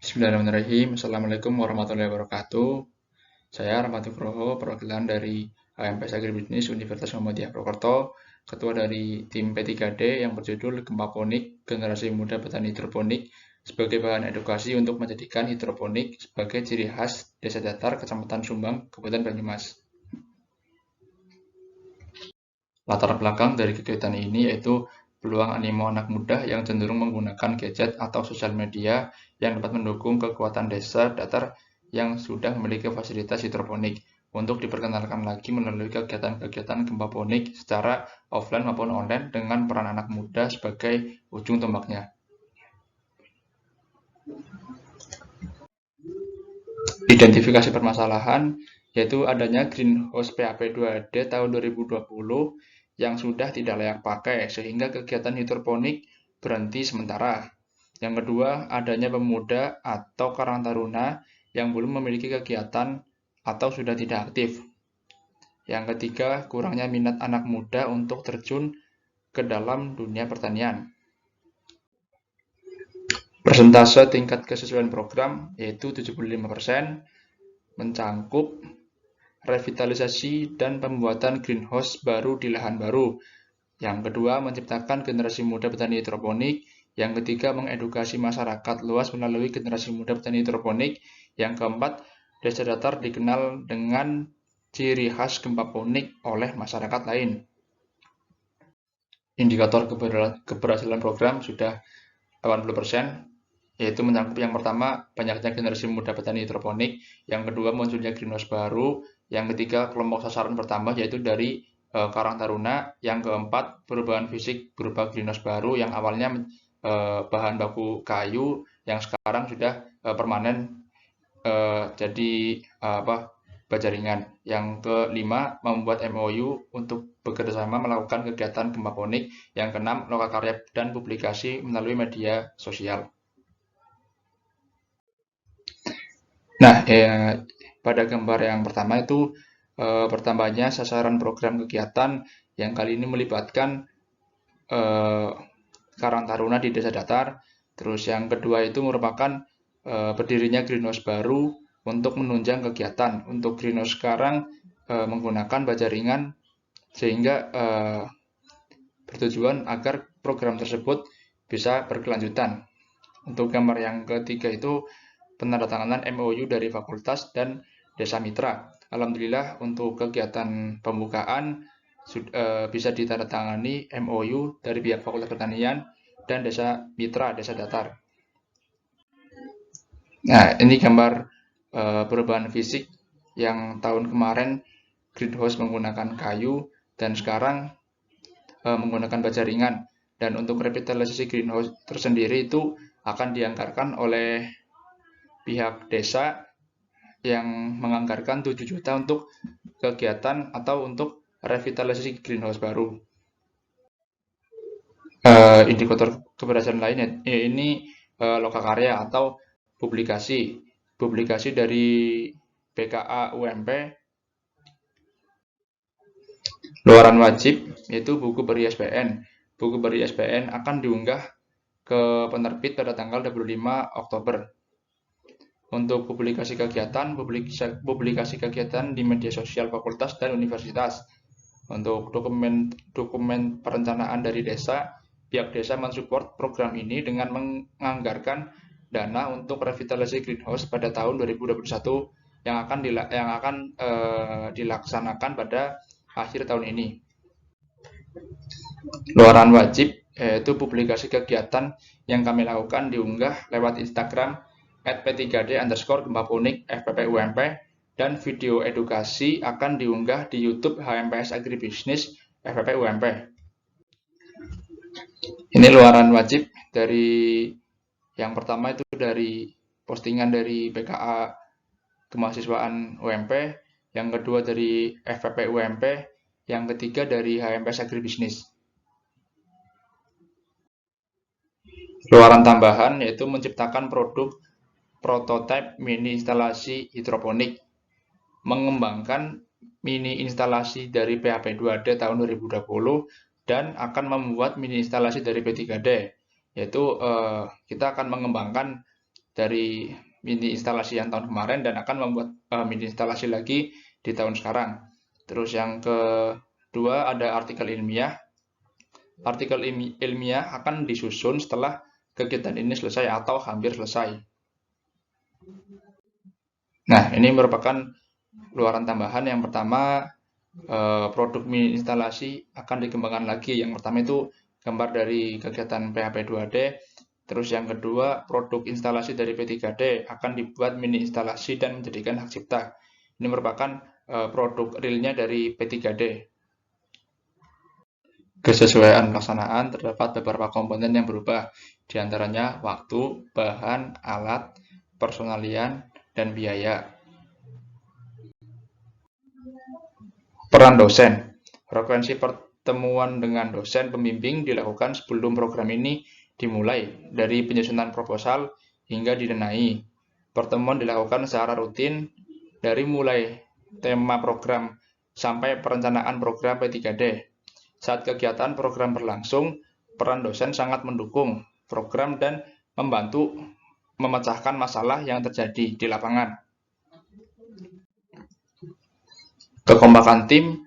Bismillahirrahmanirrahim. Assalamualaikum warahmatullahi wabarakatuh. Saya Rahmat Nugroho, perwakilan dari HMPS Agribisnis Universitas Muhammadiyah Purwokerto, ketua dari tim P3D yang berjudul Gempaponik Generasi Muda Petani Hidroponik sebagai bahan edukasi untuk menjadikan hidroponik sebagai ciri khas Desa Datar, Kecamatan Sumbang, Kabupaten Banyumas. Latar belakang dari kegiatan ini yaitu peluang animo anak muda yang cenderung menggunakan gadget atau sosial media yang dapat mendukung kekuatan desa datar yang sudah memiliki fasilitas hidroponik untuk diperkenalkan lagi melalui kegiatan-kegiatan gempaponik secara offline maupun online dengan peran anak muda sebagai ujung tombaknya. Identifikasi permasalahan yaitu adanya greenhouse PAP 2D tahun 2020 yang sudah tidak layak pakai sehingga kegiatan hidroponik berhenti sementara. Yang kedua, adanya pemuda atau karang taruna yang belum memiliki kegiatan atau sudah tidak aktif. Yang ketiga, kurangnya minat anak muda untuk terjun ke dalam dunia pertanian. Persentase tingkat kesesuaian program yaitu 75%, mencangkup revitalisasi dan pembuatan greenhouse baru di lahan baru. Yang kedua, menciptakan generasi muda petani hidroponik. Yang ketiga, mengedukasi masyarakat luas melalui generasi muda petani hidroponik. Yang keempat, desa datar dikenal dengan ciri khas gempaponik oleh masyarakat lain. Indikator keberhasilan program sudah 80%, yaitu mencakup yang pertama, banyaknya generasi muda petani hidroponik, yang kedua, munculnya greenhouse baru, yang ketiga, kelompok sasaran bertambah, yaitu dari karang taruna, yang keempat, perubahan fisik berupa greenhouse baru, yang awalnya bahan baku kayu, yang sekarang sudah permanen jadi baja ringan. Yang kelima, membuat MOU untuk bekerjasama melakukan kegiatan gempaponik. Yang keenam, lokakarya dan publikasi melalui media sosial. Nah, pada gambar yang pertama itu bertambahnya sasaran program kegiatan yang kali ini melibatkan karang taruna di desa datar. Terus yang kedua itu merupakan berdirinya greenhouse baru untuk menunjang kegiatan. Untuk greenhouse sekarang menggunakan baja ringan sehingga bertujuan agar program tersebut bisa berkelanjutan. Untuk gambar yang ketiga itu penandatanganan MOU dari fakultas dan desa mitra. Alhamdulillah untuk kegiatan pembukaan bisa ditandatangani MOU dari pihak Fakultas Pertanian dan desa mitra, desa datar. Nah, ini gambar perubahan fisik yang tahun kemarin greenhouse menggunakan kayu dan sekarang menggunakan baja ringan. Dan untuk revitalisasi greenhouse tersendiri itu akan dianggarkan oleh pihak desa yang menganggarkan 7 juta untuk kegiatan atau untuk revitalisasi greenhouse baru. Indikator keberhasilan lainnya ini lokakarya atau publikasi dari BKA UMP luaran wajib yaitu buku ber-ISBN. Buku ber-ISBN akan diunggah ke penerbit pada tanggal 25 Oktober. Untuk publikasi kegiatan di media sosial fakultas dan universitas. Untuk dokumen perencanaan dari desa, pihak desa mensupport program ini dengan menganggarkan dana untuk revitalisasi greenhouse pada tahun 2021 yang akan dilaksanakan pada akhir tahun ini. Luaran wajib yaitu publikasi kegiatan yang kami lakukan diunggah lewat Instagram @p3d_gempaponik FPPUMP dan video edukasi akan diunggah di YouTube HMPS Agribisnis FPPUMP. Ini luaran wajib dari yang pertama itu dari postingan dari PKA Kemahasiswaan UMP, yang kedua dari FPPUMP, yang ketiga dari HMPS Agribisnis. Luaran tambahan yaitu menciptakan produk prototipe mini instalasi hidroponik, mengembangkan mini instalasi dari PAP 2D tahun 2020 dan akan membuat mini instalasi dari P3D, yaitu kita akan mengembangkan dari mini instalasi yang tahun kemarin dan akan membuat mini instalasi lagi di tahun sekarang. Terus yang kedua ada artikel ilmiah. Artikel ilmiah akan disusun setelah kegiatan ini selesai atau hampir selesai. Nah, ini merupakan luaran tambahan. Yang pertama, produk mini instalasi akan dikembangkan lagi. Yang pertama itu gambar dari kegiatan PHP 2D. Terus yang kedua, produk instalasi dari P3D akan dibuat mini instalasi dan menjadikan hak cipta. Ini merupakan produk realnya dari P3D. Kesesuaian pelaksanaan terdapat beberapa komponen yang berubah, di antaranya waktu, bahan, alat, personalian, dan biaya. Peran dosen. Frekuensi pertemuan dengan dosen pembimbing dilakukan sebelum program ini dimulai, dari penyusunan proposal hingga didanai. Pertemuan dilakukan secara rutin dari mulai tema program sampai perencanaan program P3D. Saat kegiatan program berlangsung, peran dosen sangat mendukung program dan membantu memecahkan masalah yang terjadi di lapangan. Kekompakan tim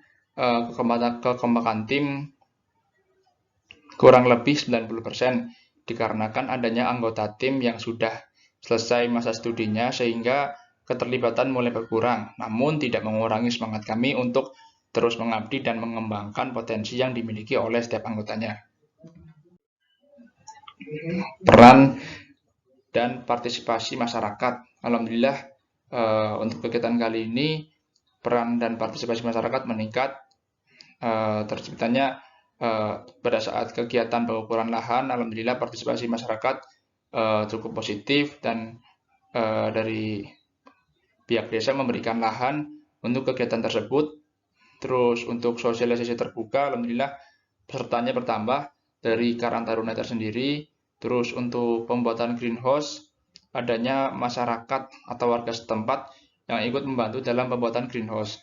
kurang lebih 90% dikarenakan adanya anggota tim yang sudah selesai masa studinya sehingga keterlibatan mulai berkurang, namun tidak mengurangi semangat kami untuk terus mengabdi dan mengembangkan potensi yang dimiliki oleh setiap anggotanya. Peran dan partisipasi masyarakat. Alhamdulillah untuk kegiatan kali ini peran dan partisipasi masyarakat meningkat. Terciptanya pada saat kegiatan pengukuran lahan, alhamdulillah partisipasi masyarakat cukup positif dan dari pihak desa memberikan lahan untuk kegiatan tersebut. Terus untuk sosialisasi terbuka, alhamdulillah pesertanya bertambah dari Karang Taruna tersendiri. Terus untuk pembuatan greenhouse, adanya masyarakat atau warga setempat yang ikut membantu dalam pembuatan greenhouse.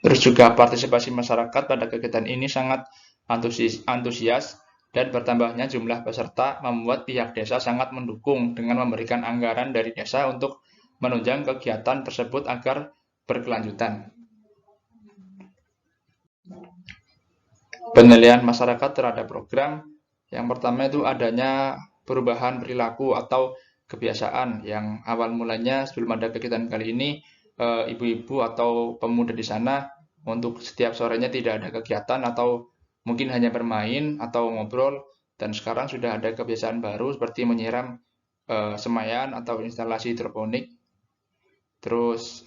Terus juga partisipasi masyarakat pada kegiatan ini sangat antusias dan bertambahnya jumlah peserta membuat pihak desa sangat mendukung dengan memberikan anggaran dari desa untuk menunjang kegiatan tersebut agar berkelanjutan. Penilaian masyarakat terhadap program, yang pertama itu adanya perubahan perilaku atau kebiasaan yang awal mulanya sebelum ada kegiatan kali ini, ibu-ibu atau pemuda di sana untuk setiap sorenya tidak ada kegiatan atau mungkin hanya bermain atau ngobrol, dan sekarang sudah ada kebiasaan baru seperti menyiram semaian atau instalasi hidroponik. Terus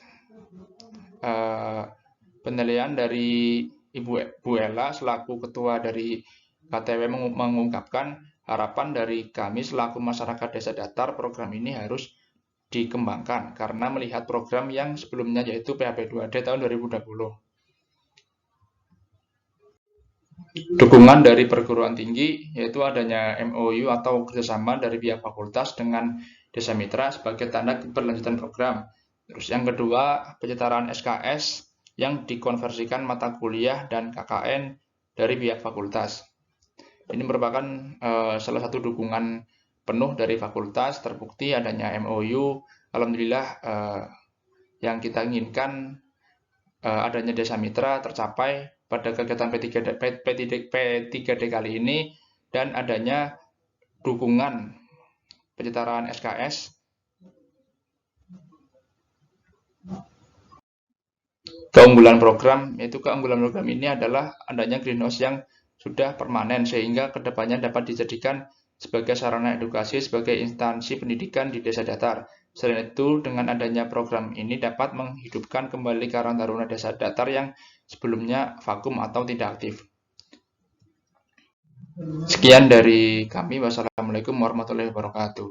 penilaian dari Ibu Ella selaku ketua dari KTW mengungkapkan harapan dari kami selaku masyarakat desa datar, program ini harus dikembangkan karena melihat program yang sebelumnya yaitu PHP 2D tahun 2020. Dukungan dari perguruan tinggi yaitu adanya MOU atau kerjasama dari pihak fakultas dengan desa mitra sebagai tanda keberlanjutan program. Terus yang kedua, penyetaraan SKS yang dikonversikan mata kuliah dan KKN dari pihak fakultas. Ini merupakan salah satu dukungan penuh dari fakultas, terbukti adanya MOU. Alhamdulillah yang kita inginkan adanya desa mitra tercapai pada kegiatan P3D kali ini, dan adanya dukungan penyetaraan SKS. Keunggulan program ini adalah adanya greenhouse yang sudah permanen sehingga kedepannya dapat dijadikan sebagai sarana edukasi sebagai instansi pendidikan di desa datar. Selain itu, dengan adanya program ini dapat menghidupkan kembali Karang Taruna desa datar yang sebelumnya vakum atau tidak aktif. Sekian dari kami. Wassalamualaikum warahmatullahi wabarakatuh.